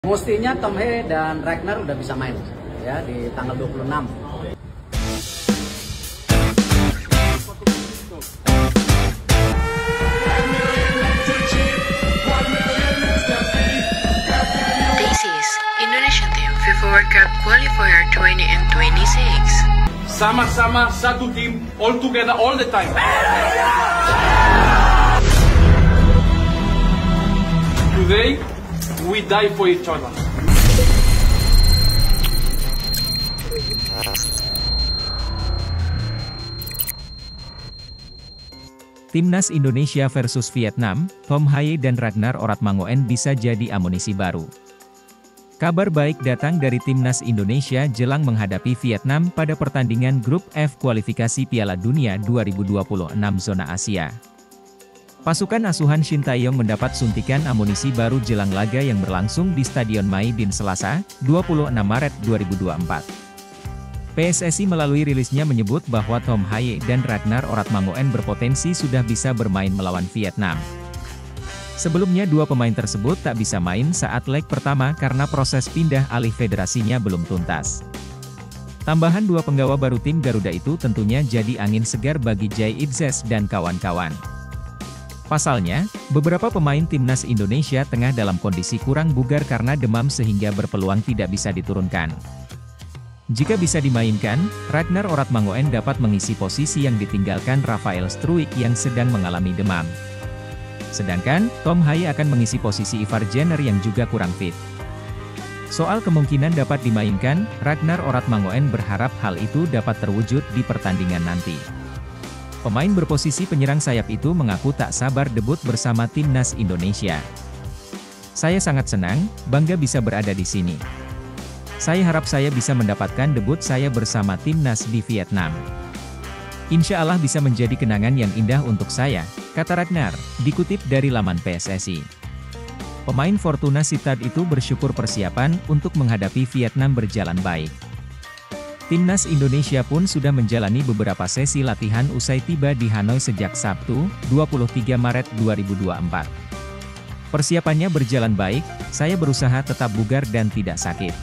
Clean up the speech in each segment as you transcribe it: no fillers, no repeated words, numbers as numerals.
Mestinya Tom Hye dan Ragnar udah bisa main ya di tanggal 26. This is Indonesian Team FIFA World Cup Qualifier 2026. Sama-sama satu tim, all together all the time. Today, we die for each other. Timnas Indonesia versus Vietnam, Tom Hye dan Ragnar Oratmangoen bisa jadi amunisi baru. Kabar baik datang dari Timnas Indonesia jelang menghadapi Vietnam pada pertandingan Grup F kualifikasi Piala Dunia 2026 zona Asia. Pasukan asuhan Shin Tae-yong mendapat suntikan amunisi baru jelang laga yang berlangsung di Stadion Maidin Selasa, 26 Maret 2024. PSSI melalui rilisnya menyebut bahwa Tom Hye dan Ragnar Oratmangoen berpotensi sudah bisa bermain melawan Vietnam. Sebelumnya dua pemain tersebut tak bisa main saat leg pertama karena proses pindah alih federasinya belum tuntas. Tambahan dua penggawa baru tim Garuda itu tentunya jadi angin segar bagi Jay Itzes dan kawan-kawan. Pasalnya, beberapa pemain timnas Indonesia tengah dalam kondisi kurang bugar karena demam sehingga berpeluang tidak bisa diturunkan. Jika bisa dimainkan, Ragnar Oratmangoen dapat mengisi posisi yang ditinggalkan Rafael Struijk yang sedang mengalami demam. Sedangkan, Tom Hye akan mengisi posisi Ivar Jenner yang juga kurang fit. Soal kemungkinan dapat dimainkan, Ragnar Oratmangoen berharap hal itu dapat terwujud di pertandingan nanti. Pemain berposisi penyerang sayap itu mengaku tak sabar debut bersama Timnas Indonesia. Saya sangat senang, bangga bisa berada di sini. Saya harap saya bisa mendapatkan debut saya bersama Timnas di Vietnam. Insya Allah bisa menjadi kenangan yang indah untuk saya, kata Ragnar, dikutip dari laman PSSI. Pemain Fortuna Sittard itu bersyukur persiapan untuk menghadapi Vietnam berjalan baik. Timnas Indonesia pun sudah menjalani beberapa sesi latihan usai tiba di Hanoi sejak Sabtu, 23 Maret 2024. Persiapannya berjalan baik, saya berusaha tetap bugar dan tidak sakit.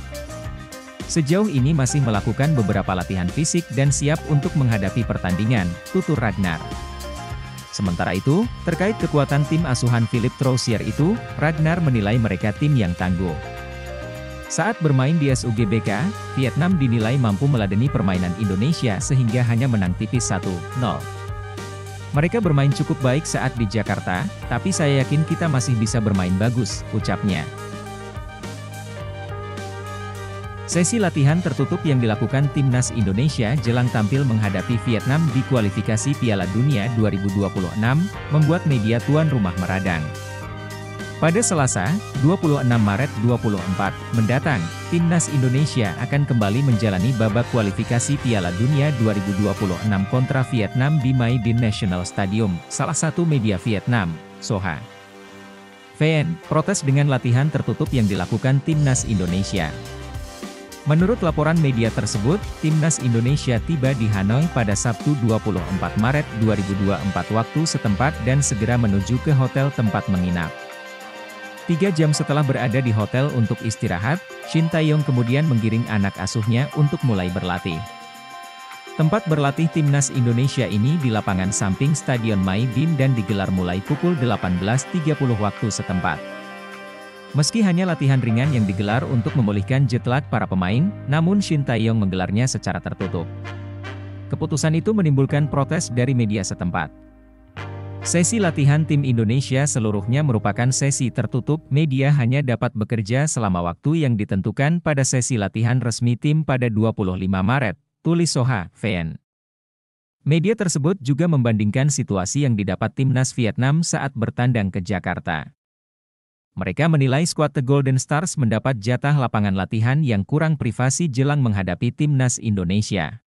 Sejauh ini masih melakukan beberapa latihan fisik dan siap untuk menghadapi pertandingan, tutur Ragnar. Sementara itu, terkait kekuatan tim asuhan Philippe Troussier itu, Ragnar menilai mereka tim yang tangguh. Saat bermain di SUGBK, Vietnam dinilai mampu meladeni permainan Indonesia sehingga hanya menang tipis 1-0. Mereka bermain cukup baik saat di Jakarta, tapi saya yakin kita masih bisa bermain bagus, ucapnya. Sesi latihan tertutup yang dilakukan Timnas Indonesia jelang tampil menghadapi Vietnam di kualifikasi Piala Dunia 2026, membuat media tuan rumah meradang. Pada Selasa, 26 Maret 2024, mendatang, Timnas Indonesia akan kembali menjalani babak kualifikasi Piala Dunia 2026 kontra Vietnam di Maidin National Stadium, salah satu media Vietnam, Soha. VN, protes dengan latihan tertutup yang dilakukan Timnas Indonesia. Menurut laporan media tersebut, Timnas Indonesia tiba di Hanoi pada Sabtu 24 Maret 2024 waktu setempat dan segera menuju ke hotel tempat menginap. 3 jam setelah berada di hotel untuk istirahat, Shin Tae-yong kemudian menggiring anak asuhnya untuk mulai berlatih. Tempat berlatih Timnas Indonesia ini di lapangan samping Stadion Maidin dan digelar mulai pukul 18.30 waktu setempat. Meski hanya latihan ringan yang digelar untuk memulihkan jet lag para pemain, namun Shin Tae-yong menggelarnya secara tertutup. Keputusan itu menimbulkan protes dari media setempat. Sesi latihan tim Indonesia seluruhnya merupakan sesi tertutup, media hanya dapat bekerja selama waktu yang ditentukan pada sesi latihan resmi tim pada 25 Maret, tulis Soha, VN. Media tersebut juga membandingkan situasi yang didapat Timnas Vietnam saat bertandang ke Jakarta. Mereka menilai skuad The Golden Stars mendapat jatah lapangan latihan yang kurang privasi jelang menghadapi Timnas Indonesia.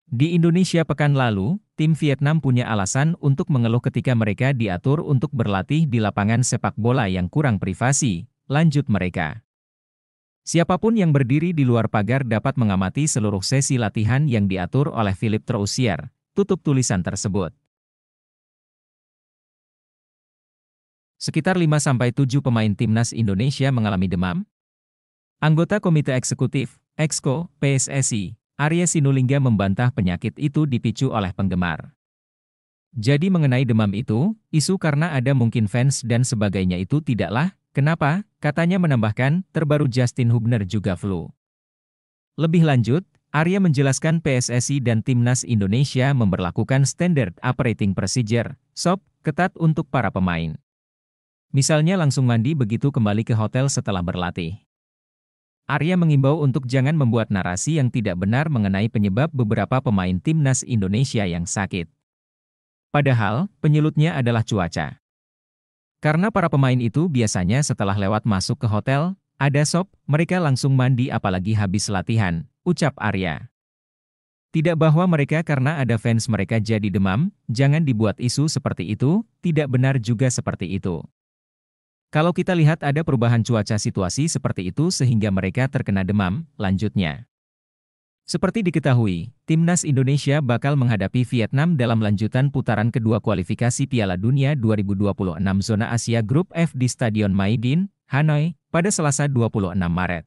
Di Indonesia pekan lalu, tim Vietnam punya alasan untuk mengeluh ketika mereka diatur untuk berlatih di lapangan sepak bola yang kurang privasi, lanjut mereka. Siapapun yang berdiri di luar pagar dapat mengamati seluruh sesi latihan yang diatur oleh Philippe Troussier, tutup tulisan tersebut. Sekitar 5-7 pemain timnas Indonesia mengalami demam, Anggota Komite Eksekutif, Exco, PSSI, Arya Sinulinga membantah penyakit itu dipicu oleh penggemar. Jadi mengenai demam itu, isu karena ada mungkin fans dan sebagainya itu tidaklah, kenapa, katanya menambahkan, terbaru Justin Hubner juga flu. Lebih lanjut, Arya menjelaskan PSSI dan Timnas Indonesia memberlakukan Standard Operating Procedure, SOP, ketat untuk para pemain. Misalnya langsung mandi begitu kembali ke hotel setelah berlatih. Arya mengimbau untuk jangan membuat narasi yang tidak benar mengenai penyebab beberapa pemain Timnas Indonesia yang sakit. Padahal, penyulutnya adalah cuaca. Karena para pemain itu biasanya setelah lewat masuk ke hotel, ada SOP, mereka langsung mandi apalagi habis latihan, ucap Arya. Tidak bahwa mereka karena ada fans mereka jadi demam, jangan dibuat isu seperti itu, tidak benar juga seperti itu. Kalau kita lihat ada perubahan cuaca situasi seperti itu sehingga mereka terkena demam, lanjutnya. Seperti diketahui, Timnas Indonesia bakal menghadapi Vietnam dalam lanjutan putaran kedua kualifikasi Piala Dunia 2026 Zona Asia Grup F di Stadion Maidin, Hanoi, pada Selasa 26 Maret.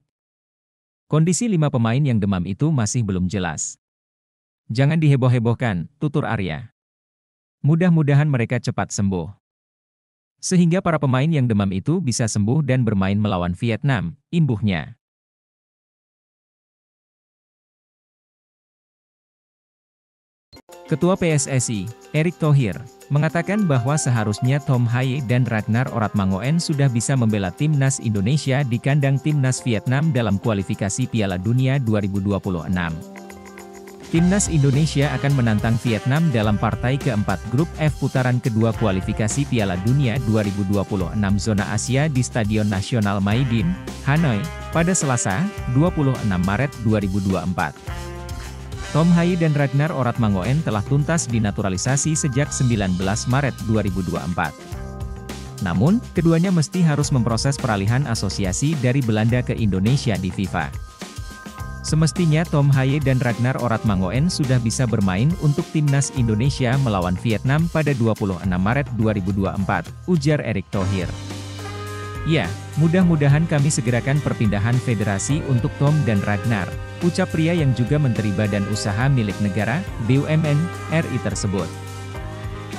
Kondisi 5 pemain yang demam itu masih belum jelas. Jangan diheboh-hebohkan, tutur Arya. Mudah-mudahan mereka cepat sembuh. Sehingga para pemain yang demam itu bisa sembuh dan bermain melawan Vietnam, imbuhnya. Ketua PSSI, Erick Thohir, mengatakan bahwa seharusnya Tom Haye dan Ragnar Oratmangoen sudah bisa membela Timnas Indonesia di kandang Timnas Vietnam dalam kualifikasi Piala Dunia 2026. Timnas Indonesia akan menantang Vietnam dalam partai keempat Grup F putaran kedua kualifikasi Piala Dunia 2026 Zona Asia di Stadion Nasional Maidin, Hanoi, pada Selasa, 26 Maret 2024. Tom Haye dan Ragnar Oratmangoen telah tuntas dinaturalisasi sejak 19 Maret 2024. Namun, keduanya mesti harus memproses peralihan asosiasi dari Belanda ke Indonesia di FIFA. Semestinya Tom Haye dan Ragnar Oratmangoen sudah bisa bermain untuk Timnas Indonesia melawan Vietnam pada 26 Maret 2024, ujar Erick Thohir. Ya, mudah-mudahan kami segerakan perpindahan federasi untuk Tom dan Ragnar, ucap pria yang juga Menteri Badan Usaha Milik Negara, BUMN, RI tersebut.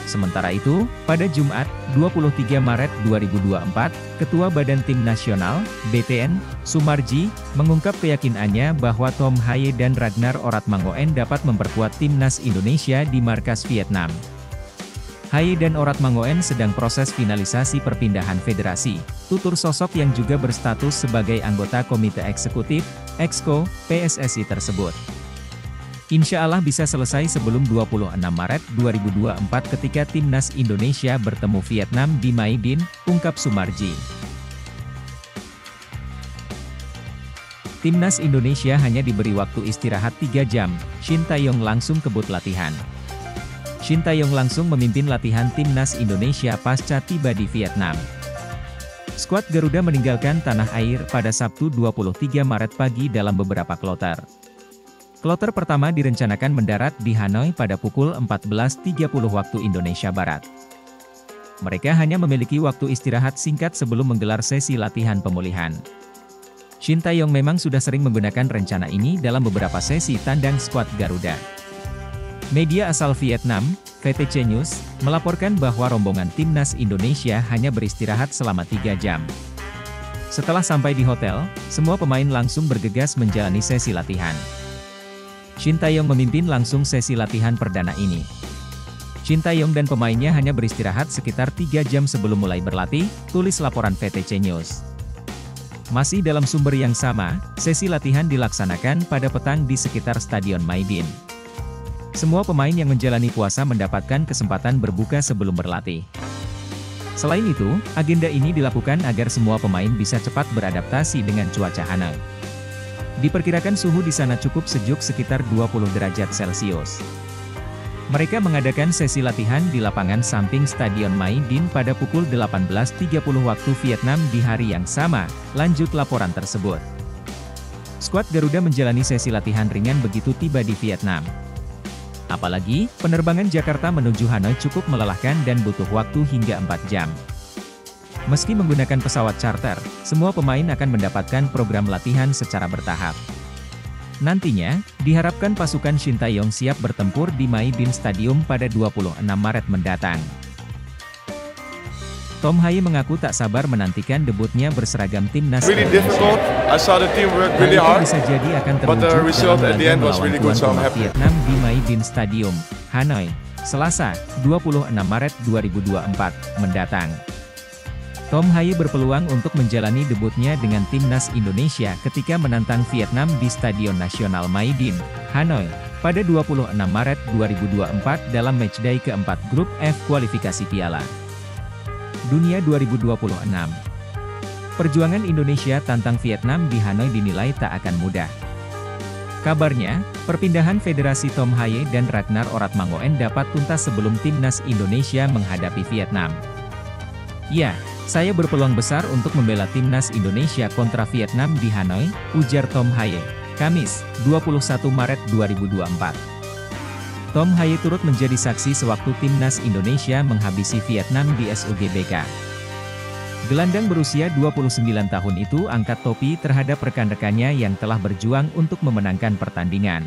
Sementara itu, pada Jumat, 23 Maret 2024, Ketua Badan Tim Nasional, BTN, Sumarji, mengungkap keyakinannya bahwa Tom Haye dan Ragnar Oratmangoen dapat memperkuat Timnas Indonesia di markas Vietnam. Haye dan Oratmangoen sedang proses finalisasi perpindahan federasi, tutur sosok yang juga berstatus sebagai anggota Komite Eksekutif, Exco, PSSI tersebut. Insya Allah bisa selesai sebelum 26 Maret 2024 ketika Timnas Indonesia bertemu Vietnam di Maidin, ungkap Sumarji. Timnas Indonesia hanya diberi waktu istirahat 3 jam, Shin Tae-yong langsung kebut latihan. Shin Tae-yong langsung memimpin latihan Timnas Indonesia pasca tiba di Vietnam. Skuad Garuda meninggalkan tanah air pada Sabtu 23 Maret pagi dalam beberapa kloter. Kloter pertama direncanakan mendarat di Hanoi pada pukul 14.30 waktu Indonesia Barat. Mereka hanya memiliki waktu istirahat singkat sebelum menggelar sesi latihan pemulihan. Shin Tae-yong memang sudah sering menggunakan rencana ini dalam beberapa sesi tandang skuad Garuda. Media asal Vietnam, VTC News, melaporkan bahwa rombongan Timnas Indonesia hanya beristirahat selama 3 jam. Setelah sampai di hotel, semua pemain langsung bergegas menjalani sesi latihan. Shin Tae-yong memimpin langsung sesi latihan perdana ini. Shin Tae-yong dan pemainnya hanya beristirahat sekitar 3 jam sebelum mulai berlatih, tulis laporan VTC News. Masih dalam sumber yang sama, sesi latihan dilaksanakan pada petang di sekitar Stadion Maidin. Semua pemain yang menjalani puasa mendapatkan kesempatan berbuka sebelum berlatih. Selain itu, agenda ini dilakukan agar semua pemain bisa cepat beradaptasi dengan cuaca Hanoi. Diperkirakan suhu di sana cukup sejuk sekitar 20 derajat Celcius. Mereka mengadakan sesi latihan di lapangan samping Stadion Maidin pada pukul 18.30 waktu Vietnam di hari yang sama, lanjut laporan tersebut. Skuad Garuda menjalani sesi latihan ringan begitu tiba di Vietnam. Apalagi, penerbangan Jakarta menuju Hanoi cukup melelahkan dan butuh waktu hingga 4 jam. Meski menggunakan pesawat charter, semua pemain akan mendapatkan program latihan secara bertahap. Nantinya, diharapkan pasukan Shin Tae-yong siap bertempur di Maidin Stadium pada 26 Maret mendatang. Tom Haye mengaku tak sabar menantikan debutnya berseragam timnas Really difficult. I saw the team work Hal really itu hard, bisa jadi akan but the terwujud result dalam at the laga end was melawan really tuan good, so I'm rumah happy. Vietnam di Maidin Stadium, Hanoi, Selasa, 26 Maret 2024 mendatang. Tom Haye berpeluang untuk menjalani debutnya dengan timnas Indonesia ketika menantang Vietnam di Stadion Nasional Maidin, Hanoi, pada 26 Maret 2024 dalam matchday keempat grup F kualifikasi Piala Dunia 2026. Perjuangan Indonesia tantang Vietnam di Hanoi dinilai tak akan mudah. Kabarnya, perpindahan Federasi Tom Haye dan Ragnar Oratmangoen dapat tuntas sebelum timnas Indonesia menghadapi Vietnam. Ya, saya berpeluang besar untuk membela timnas Indonesia kontra Vietnam di Hanoi, ujar Tom Haye, Kamis, 21 Maret 2024. Tom Haye turut menjadi saksi sewaktu timnas Indonesia menghabisi Vietnam di SUGBK. Gelandang berusia 29 tahun itu angkat topi terhadap rekan-rekannya yang telah berjuang untuk memenangkan pertandingan.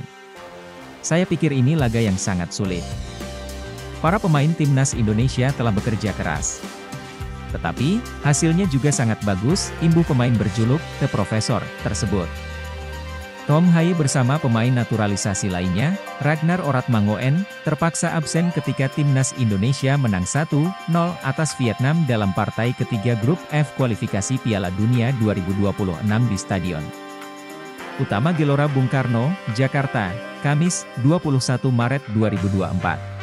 Saya pikir ini laga yang sangat sulit. Para pemain timnas Indonesia telah bekerja keras. Tetapi, hasilnya juga sangat bagus, imbuh pemain berjuluk The Professor tersebut. Tom Haye bersama pemain naturalisasi lainnya, Ragnar Oratmangoen, terpaksa absen ketika timnas Indonesia menang 1-0 atas Vietnam dalam partai ketiga grup F kualifikasi Piala Dunia 2026 di Stadion Utama Gelora Bung Karno, Jakarta, Kamis, 21 Maret 2024.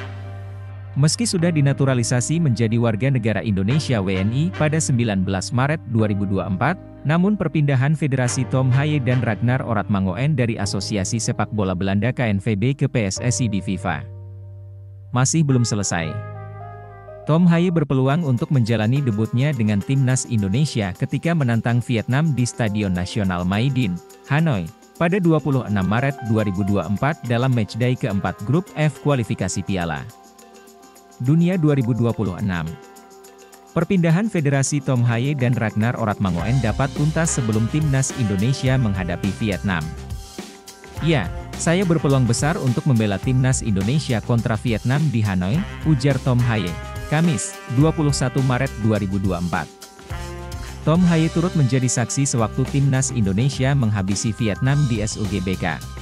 Meski sudah dinaturalisasi menjadi warga negara Indonesia WNI pada 19 Maret 2024, namun perpindahan Federasi Tom Haye dan Ragnar Oratmangoen dari Asosiasi Sepak Bola Belanda KNVB ke PSSI di FIFA masih belum selesai. Tom Haye berpeluang untuk menjalani debutnya dengan timnas Indonesia ketika menantang Vietnam di Stadion Nasional Maidin, Hanoi, pada 26 Maret 2024 dalam matchday keempat grup F kualifikasi Piala Dunia 2026. Perpindahan Federasi Tom Haye dan Ragnar Oratmangoen dapat tuntas sebelum timnas Indonesia menghadapi Vietnam. Ya, saya berpeluang besar untuk membela timnas Indonesia kontra Vietnam di Hanoi, ujar Tom Haye, Kamis, 21 Maret 2024. Tom Haye turut menjadi saksi sewaktu timnas Indonesia menghabisi Vietnam di SUGBK.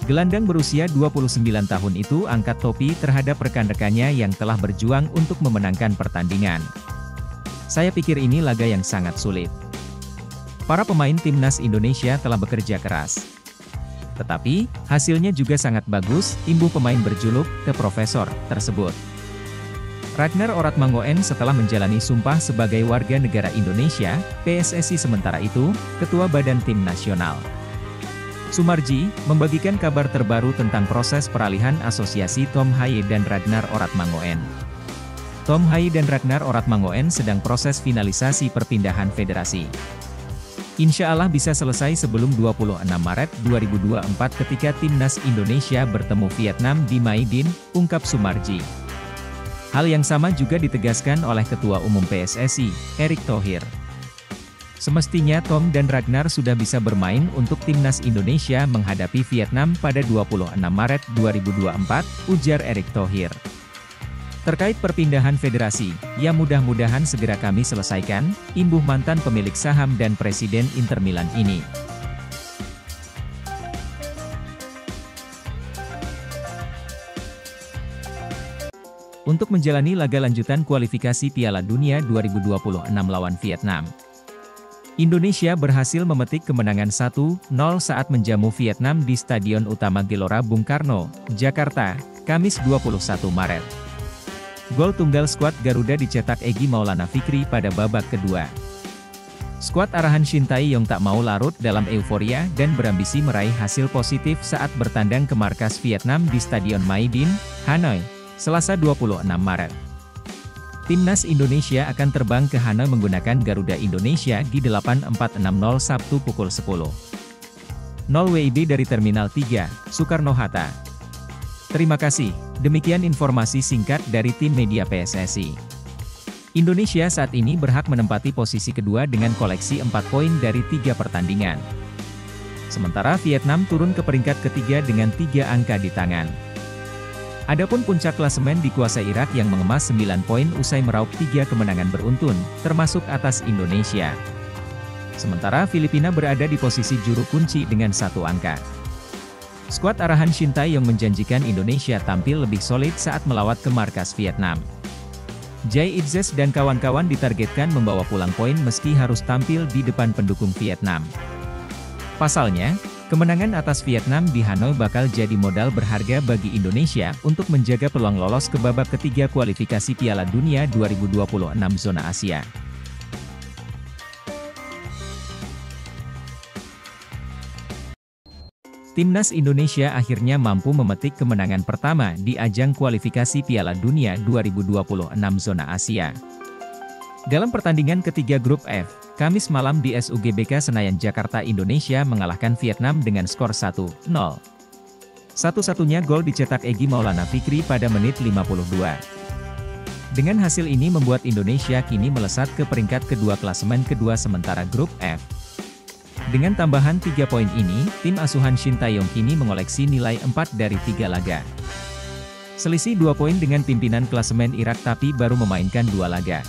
Gelandang berusia 29 tahun itu angkat topi terhadap rekan-rekannya yang telah berjuang untuk memenangkan pertandingan. Saya pikir ini laga yang sangat sulit. Para pemain timnas Indonesia telah bekerja keras. Tetapi, hasilnya juga sangat bagus, imbuh pemain berjuluk The Professor tersebut. Ragnar Oratmangoen setelah menjalani sumpah sebagai warga negara Indonesia, PSSI sementara itu, Ketua Badan Tim Nasional Sumarji, membagikan kabar terbaru tentang proses peralihan asosiasi Tom Haye dan Ragnar Oratmangoen. Tom Haye dan Ragnar Oratmangoen sedang proses finalisasi perpindahan federasi. Insya Allah bisa selesai sebelum 26 Maret 2024 ketika timnas Indonesia bertemu Vietnam di Maidin, ungkap Sumarji. Hal yang sama juga ditegaskan oleh Ketua Umum PSSI, Erick Thohir. Semestinya Tom dan Ragnar sudah bisa bermain untuk timnas Indonesia menghadapi Vietnam pada 26 Maret 2024, ujar Erick Thohir. Terkait perpindahan federasi, ya mudah-mudahan segera kami selesaikan, imbuh mantan pemilik saham dan presiden Inter Milan ini. Untuk menjalani laga lanjutan kualifikasi Piala Dunia 2026 lawan Vietnam, Indonesia berhasil memetik kemenangan 1-0 saat menjamu Vietnam di Stadion Utama Gelora Bung Karno, Jakarta, Kamis 21 Maret. Gol tunggal skuad Garuda dicetak Egy Maulana Fikri pada babak kedua. Skuad arahan Shin Tae-yong tak mau larut dalam euforia dan berambisi meraih hasil positif saat bertandang ke markas Vietnam di Stadion Maidin, Hanoi, Selasa 26 Maret. Timnas Indonesia akan terbang ke Hanoi menggunakan Garuda Indonesia G8460 Sabtu pukul 10.00 WIB dari Terminal 3, Soekarno-Hatta. Terima kasih, demikian informasi singkat dari tim media PSSI. Indonesia saat ini berhak menempati posisi kedua dengan koleksi 4 poin dari 3 pertandingan. Sementara Vietnam turun ke peringkat ketiga dengan 3 angka di tangan. Adapun puncak klasemen dikuasai Irak yang mengemas 9 poin usai meraup 3 kemenangan beruntun, termasuk atas Indonesia. Sementara Filipina berada di posisi juru kunci dengan 1 angka. Skuad arahan Shin Tae-yong menjanjikan Indonesia tampil lebih solid saat melawat ke markas Vietnam. Jay Itzes dan kawan-kawan ditargetkan membawa pulang poin meski harus tampil di depan pendukung Vietnam. Pasalnya, kemenangan atas Vietnam di Hanoi bakal jadi modal berharga bagi Indonesia untuk menjaga peluang lolos ke babak ketiga kualifikasi Piala Dunia 2026 zona Asia. Timnas Indonesia akhirnya mampu memetik kemenangan pertama di ajang kualifikasi Piala Dunia 2026 zona Asia. Dalam pertandingan ketiga grup F, Kamis malam di SUGBK Senayan Jakarta, Indonesia mengalahkan Vietnam dengan skor 1-0. Satu-satunya gol dicetak Egy Maulana Fikri pada menit 52. Dengan hasil ini membuat Indonesia kini melesat ke peringkat kedua klasemen kedua sementara grup F. Dengan tambahan 3 poin ini, tim asuhan Shin Tae-yong kini mengoleksi nilai 4 dari 3 laga. Selisih 2 poin dengan pimpinan klasemen Irak tapi baru memainkan 2 laga.